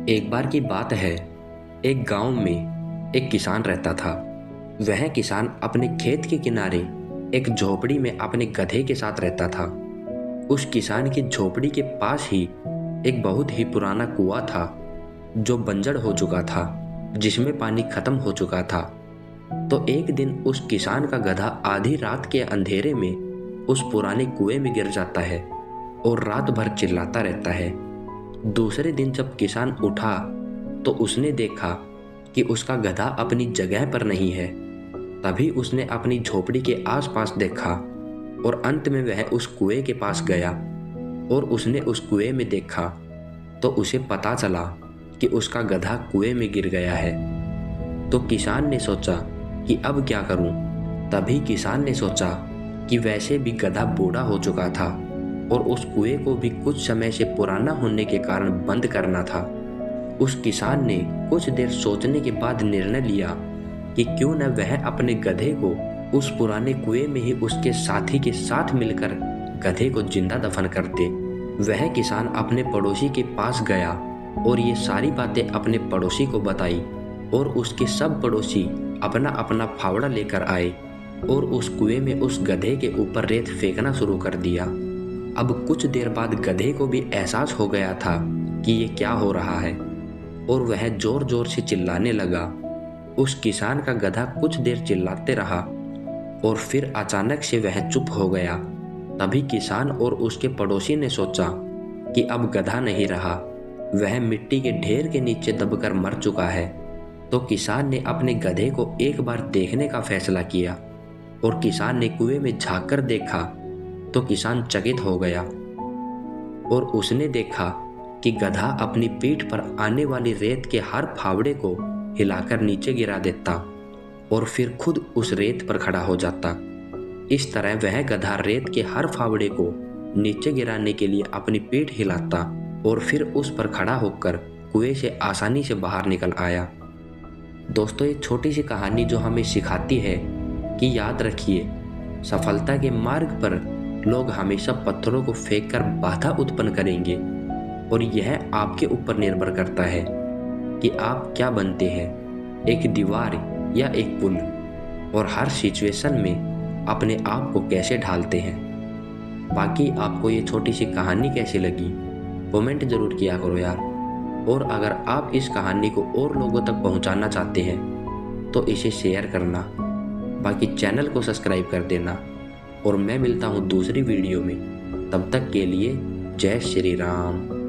एक बार की बात है। एक गांव में एक किसान रहता था। वह किसान अपने खेत के किनारे एक झोपड़ी में अपने गधे के साथ रहता था। उस किसान की झोपड़ी के पास ही एक बहुत ही पुराना कुआं था जो बंजर हो चुका था, जिसमें पानी खत्म हो चुका था। तो एक दिन उस किसान का गधा आधी रात के अंधेरे में उस पुराने कुएं में गिर जाता है और रात भर चिल्लाता रहता है। दूसरे दिन जब किसान उठा तो उसने देखा कि उसका गधा अपनी जगह पर नहीं है। तभी उसने अपनी झोपड़ी के आसपास देखा और अंत में वह उस कुएं के पास गया और उसने उस कुएं में देखा तो उसे पता चला कि उसका गधा कुएं में गिर गया है। तो किसान ने सोचा कि अब क्या करूं। तभी किसान ने सोचा कि वैसे भी गधा बूढ़ा हो चुका था और उस कुएं को भी कुछ समय से पुराना होने के कारण बंद करना था। उस किसान ने कुछ देर सोचने के बाद निर्णय लिया कि क्यों न वह अपने गधे को उस पुराने कुएं में ही उसके साथी के साथ मिलकर गधे को जिंदा दफन कर दे। वह किसान अपने पड़ोसी के पास गया और ये सारी बातें अपने पड़ोसी को बताई और उसके सब पड़ोसी अपना अपना फावड़ा लेकर आए और उस कुएं में उस गधे के ऊपर रेत फेंकना शुरू कर दिया। अब कुछ देर बाद गधे को भी एहसास हो गया था कि ये क्या हो रहा है और वह जोर जोर से चिल्लाने लगा। उस किसान का गधा कुछ देर चिल्लाते रहा और फिर अचानक से वह चुप हो गया। तभी किसान और उसके पड़ोसी ने सोचा कि अब गधा नहीं रहा, वह मिट्टी के ढेर के नीचे दबकर मर चुका है। तो किसान ने अपने गधे को एक बार देखने का फैसला किया और किसान ने कुएं में झांक कर देखा तो किसान चकित हो गया और उसने देखा कि गधा अपनी पीठ पर आने वाली रेत के हर फावड़े को हिलाकर नीचे गिरा देता और फिर खुद उस रेत पर खड़ा हो जाता। इस तरह वह गधा रेत के हर फावड़े को नीचे गिराने के लिए अपनी पीठ हिलाता और फिर उस पर खड़ा होकर कुएं से आसानी से बाहर निकल आया। दोस्तों, ये छोटी सी कहानी जो हमें सिखाती है कि याद रखिए, सफलता के मार्ग पर लोग हमेशा पत्थरों को फेंककर बाधा उत्पन्न करेंगे और यह आपके ऊपर निर्भर करता है कि आप क्या बनते हैं, एक दीवार या एक पुल, और हर सिचुएशन में अपने आप को कैसे ढालते हैं। बाकी आपको ये छोटी सी कहानी कैसी लगी कमेंट ज़रूर किया करो यार। और अगर आप इस कहानी को और लोगों तक पहुंचाना चाहते हैं तो इसे शेयर करना, बाकी चैनल को सब्सक्राइब कर देना और मैं मिलता हूं दूसरी वीडियो में। तब तक के लिए जय श्री राम।